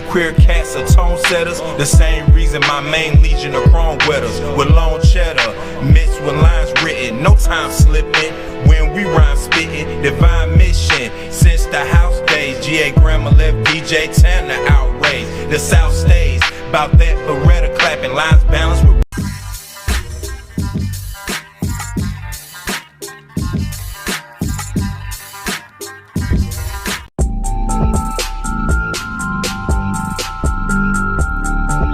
Queer cats are tone setters, the same reason my main legion of chrome wetters. With long cheddar, mixed with lines written, no time slipping. When we rhyme spitting, divine mission. Since the house days, GA Grandma left DJ Tam to outrage. The South stays, about that Beretta clapping, lines balanced with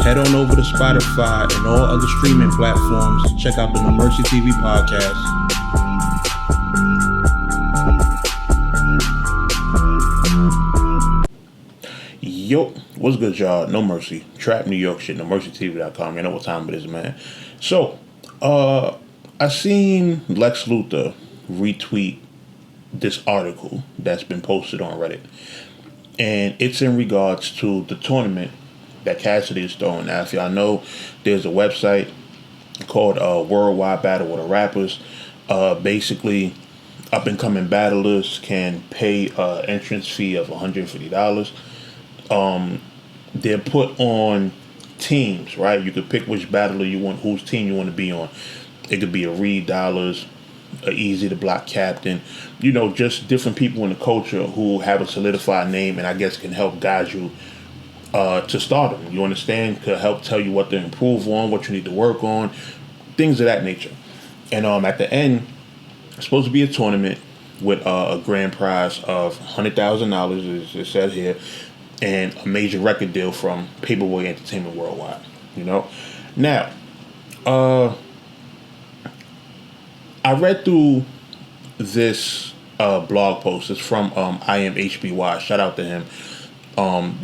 Head on over to Spotify and all other streaming platforms. Check out the NoMercyTV Podcast. Yo, what's good, y'all? No Mercy. Trap New York shit. NoMercyTV.com. You know what time it is, man. So, I seen Lex Luthor retweet this article that's been posted on Reddit. And it's in regards to the tournament that Cassidy is throwing. Now, if y'all know, there's a website called Worldwide Battle with the Rappers. Basically, up-and-coming battlers can pay an entrance fee of $150. They're put on teams, right? You could pick which battler you want, whose team you want to be on. It could be a Reed Dollars, a Easy to Block captain, you know, just different people in the culture who have a solidified name and I guess can help guide you to stardom. You understand? Could help tell you what to improve on, what you need to work on, things of that nature. And at the end, it's supposed to be a tournament with a grand prize of $100,000, as it said here, and a major record deal from Paperboy Entertainment Worldwide. You know, now I read through this blog post. It's from I Am HBY. Shout out to him.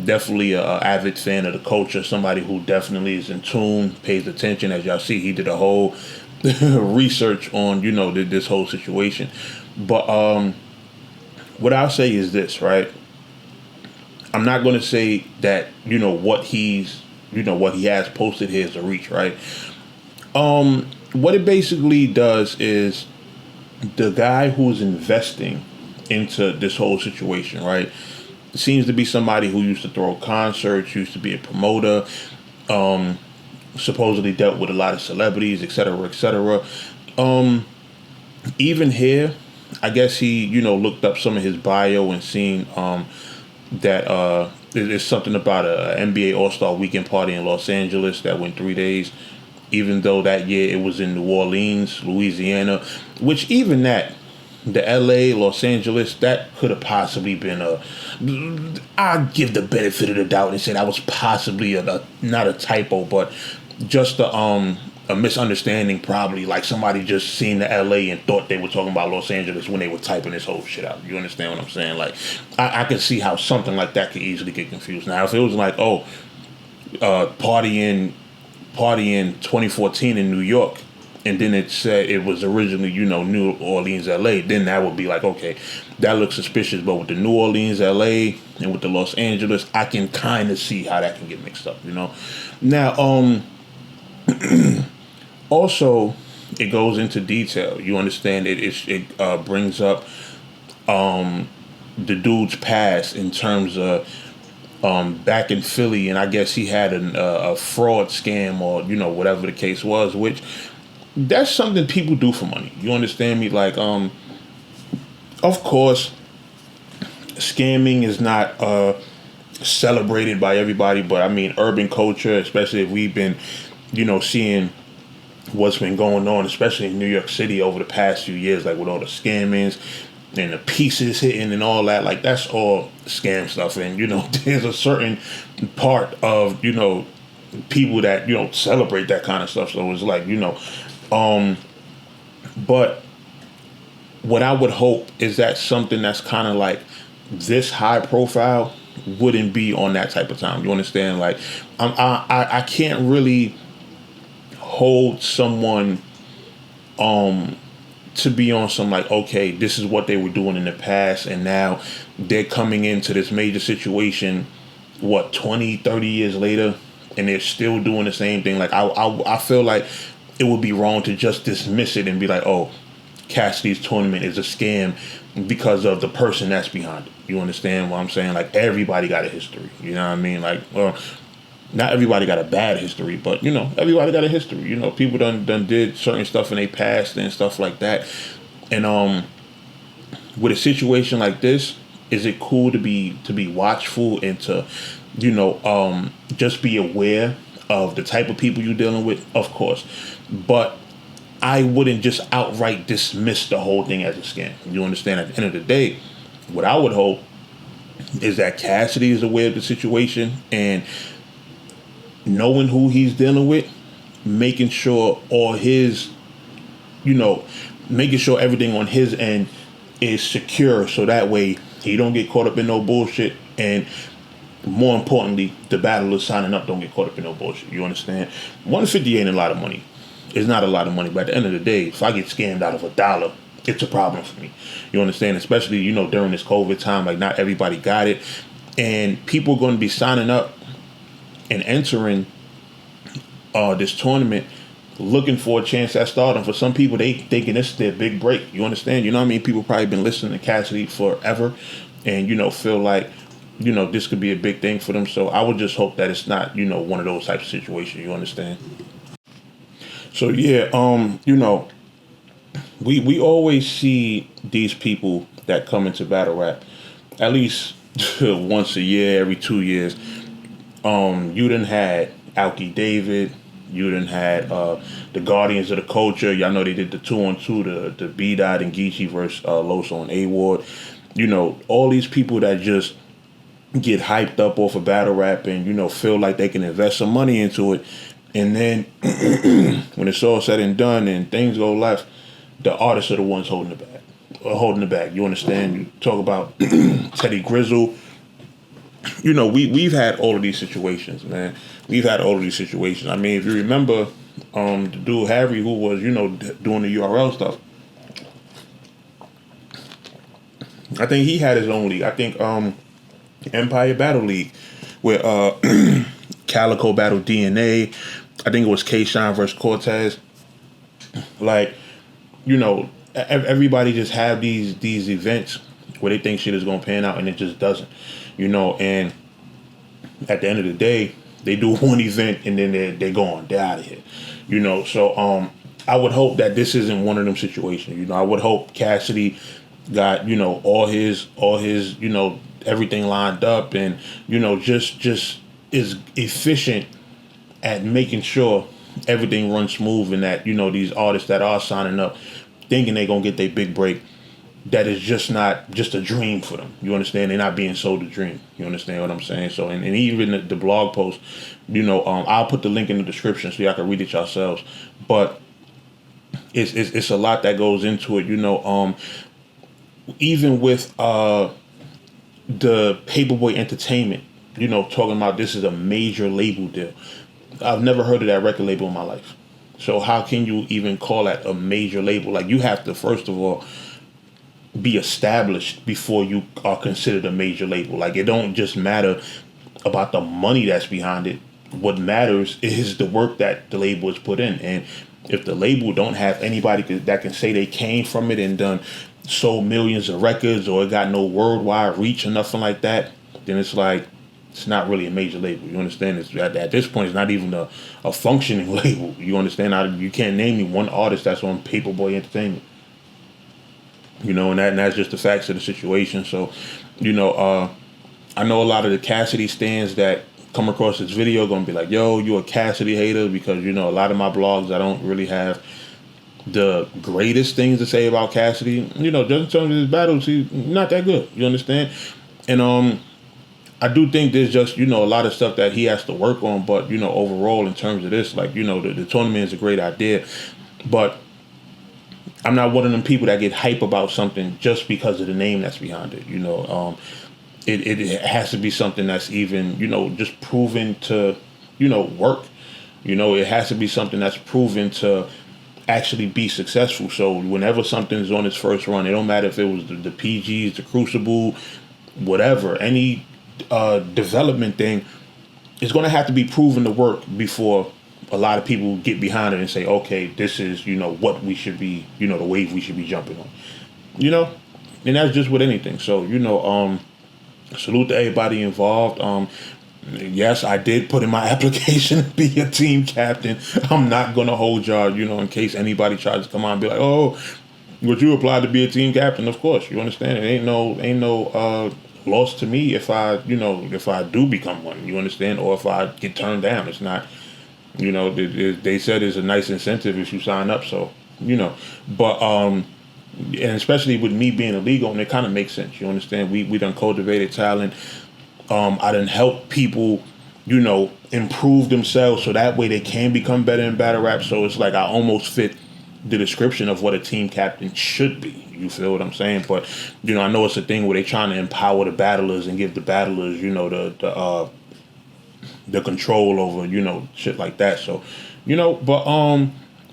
Definitely a avid fan of the culture, somebody who definitely is in tune, pays attention. As y'all see, he did a whole research on, you know, this whole situation. But what I'll say is this, right? I'm not going to say that, you know, what he has posted here is a reach, right? What it basically does is the guy who's investing into this whole situation, right? Seems to be somebody who used to throw concerts, used to be a promoter, supposedly dealt with a lot of celebrities, etc., etc. Even here, I guess he, you know, looked up some of his bio and seen that there's something about a NBA All-Star Weekend party in Los Angeles that went 3 days, even though that year it was in New Orleans, Louisiana, which even that, the LA, Los Angeles, that could have possibly been I'll give the benefit of the doubt and say that was possibly not a typo, but just a misunderstanding, probably, like somebody just seen the LA and thought they were talking about Los Angeles when they were typing this whole shit out. You understand what I'm saying? Like, I can see how something like that could easily get confused. Now, if it was like, party in 2014 in New York, and then it said it was originally, you know, New Orleans, LA, then that would be like, okay, that looks suspicious. But with the New Orleans, LA, and with the Los Angeles, I can kind of see how that can get mixed up, you know. Now, also, it goes into detail. You understand it brings up the dude's past in terms of back in Philly, and I guess he had a fraud scam or, you know, whatever the case was, which that's something people do for money. You understand me? Like, of course, scamming is not celebrated by everybody, but I mean, urban culture, especially if we've been, you know, seeing what's been going on, especially in New York City over the past few years, like with all the scammings and the pieces hitting and all that, like that's all scam stuff. And, you know, there's a certain part of, you know, people that, you know, celebrate that kind of stuff. So it's like, you know, but what I would hope is that something that's kind of like this high profile wouldn't be on that type of time. You understand? Like, I can't really hold someone to be on some like, okay, this is what they were doing in the past and now they're coming into this major situation, what, 20, 30 years later, and they're still doing the same thing. Like, I feel like it would be wrong to just dismiss it and be like, oh, Cassidy's tournament is a scam because of the person that's behind it. You understand what I'm saying? Like, everybody got a history. You know what I mean? Like, well, not everybody got a bad history, but, everybody got a history. People done did certain stuff in their past and stuff like that. And with a situation like this, is it cool to be watchful and to, just be aware of the type of people you're dealing with? Of course. But I wouldn't just outright dismiss the whole thing as a scam. You understand? At the end of the day, what I would hope is that Cassidy is aware of the situation and knowing who he's dealing with, making sure all his, making sure everything on his end is secure, so that way he don't get caught up in no bullshit, and more importantly, the battlers signing up don't get caught up in no bullshit. You understand? 150 ain't a lot of money. It's not a lot of money, but at the end of the day, if I get scammed out of $1, it's a problem for me. You understand? Especially, during this COVID time, like, not everybody got it, and people are going to be signing up and entering this tournament looking for a chance at stardom. For some people, they thinking this is their big break. You understand? You know what I mean? People probably been listening to Cassidy forever and, feel like, this could be a big thing for them. So I would just hope that it's not, one of those types of situations. You understand? So, yeah, we always see these people that come into battle rap at least once a year, every 2 years. You done had Alki David. You done had the Guardians of the Culture. Y'all know they did the 2-on-2, the B-Dot and Geechee versus Loso and A-Ward. All these people that just get hyped up off of battle rap and, feel like they can invest some money into it. And then when it's all said and done and things go left, the artists are the ones holding the bag. You understand? You talk about Teddy Grizzle. We've had all of these situations, man. We've had all of these situations. I mean, if you remember the dude Harry who was, doing the URL stuff, I think he had his own league. I think Empire Battle League, where Calico battled DNA. I think it was K-Shine versus Cortez. Like, everybody just have these events where they think shit is gonna pan out and it just doesn't. And at the end of the day, they do one event and then they're gone. They're out of here. So I would hope that this isn't one of them situations. I would hope Cassidy got, all his, everything lined up and, just is efficient at making sure everything runs smooth and that, these artists that are signing up thinking they're going to get their big break, that is just not just a dream for them. You understand? They're not being sold a dream. You understand what I'm saying? So, and even the blog post, I'll put the link in the description so y'all can read it yourselves. But it's a lot that goes into it. Even with the Paperboy Entertainment, talking about this is a major label deal. I've never heard of that record label in my life. So how can you even call that a major label? Like, you have to, first of all, be established before you are considered a major label. Like, it don't just matter about the money that's behind it. What matters is the work that the label has put in. And if the label don't have anybody that can say they came from it and done sold millions of records or it got no worldwide reach or nothing like that, then it's like, it's not really a major label. You understand? It's, at this point, it's not even a functioning label. You understand? You can't name me one artist that's on Paperboy Entertainment. And that's just the facts of the situation. So, I know a lot of the Cassidy stands that come across this video going to be like, yo, you a Cassidy hater, because, a lot of my blogs, I don't really have the greatest things to say about Cassidy. Just in terms of his battles, he's not that good. You understand? And I do think there's just, a lot of stuff that he has to work on. But, overall, in terms of this, like, the tournament is a great idea. But I'm not one of them people that get hype about something just because of the name that's behind it. It has to be something that's even, just proven to, work. It has to be something that's proven to actually be successful. So whenever something's on its first run, it don't matter if it was the PGs, the Crucible, whatever, any development thing, it's going to have to be proven to work before a lot of people get behind it and say, okay, this is, what we should be, the wave we should be jumping on. And that's just with anything. So, salute to everybody involved. Yes, I did put in my application to be a team captain. I'm not going to hold y'all, in case anybody tries to come on and be like, oh, would you apply to be a team captain? Of course, you understand. It ain't no loss to me if I do become one, you understand, or if I get turned down. It's not, they said it's a nice incentive if you sign up. So, but, and especially with me being illegal, and it kind of makes sense. You understand? We done cultivated talent. I done help people, improve themselves so that way they can become better in battle rap. So it's like I almost fit the description of what a team captain should be. You feel what I'm saying? But, I know it's a thing where they trying to empower the battlers and give the battlers, the control over, shit like that. So, but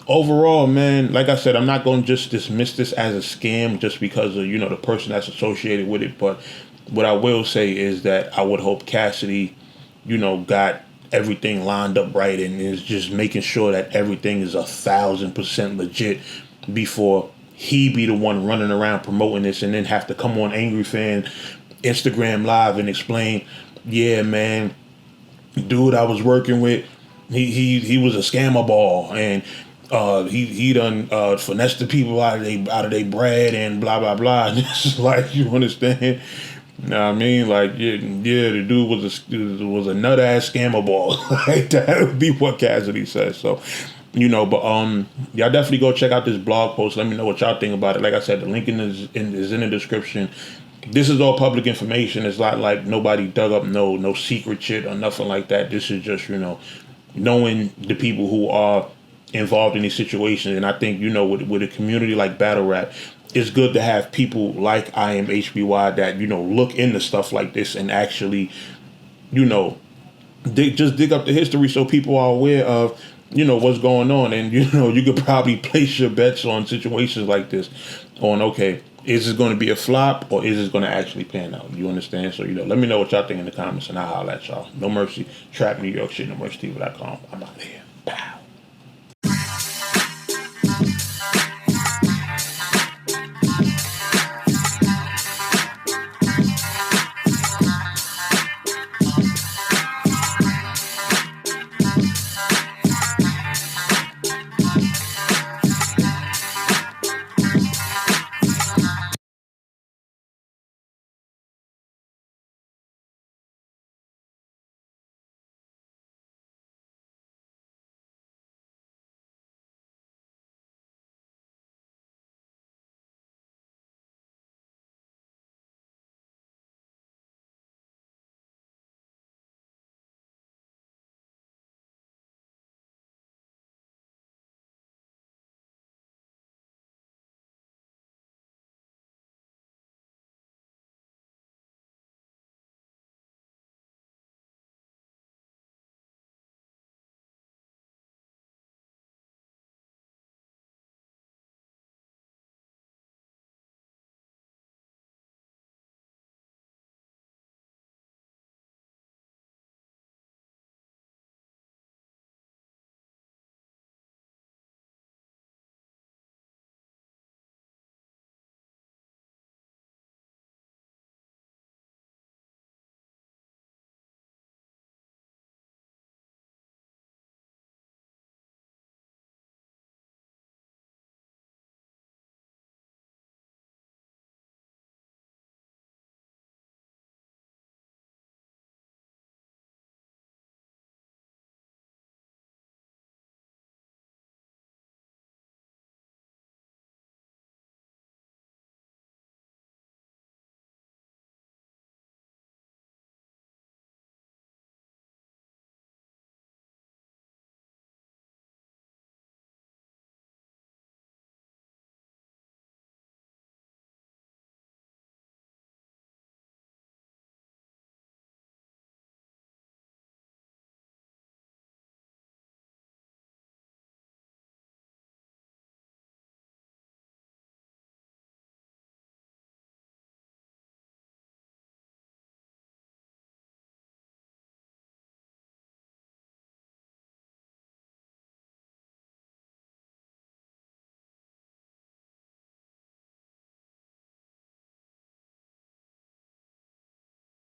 overall, man, like I said, I'm not going to just dismiss this as a scam just because of, the person that's associated with it. But what I will say is that I would hope Cassidy, got everything lined up right and is just making sure that everything is 1,000% legit before he be the one running around promoting this and then have to come on Angry Fan Instagram Live and explain, yeah, man, dude I was working with, he was a scammer ball and he done finessed the people out of they bread and blah blah blah. And it's like, you understand? You know what I mean? Like, yeah, the dude was a nut ass scammer ball. Like, that would be what Cassidy says. So, but y'all definitely go check out this blog post. Let me know what y'all think about it. Like I said, the link is in the description. This is all public information. It's not like nobody dug up no secret shit or nothing like that. This is just, knowing the people who are involved in these situations. And I think, with a community like battle rap, it's good to have people like I am HBY that, look into stuff like this and actually, dig up the history so people are aware of, what's going on. And, you could probably place your bets on situations like this on, okay, is this going to be a flop or is this going to actually pan out? You understand? So, let me know what y'all think in the comments and I'll holler at y'all. No Mercy, Trap New York shit, NoMercyTV.com. I'm out of here. Pow.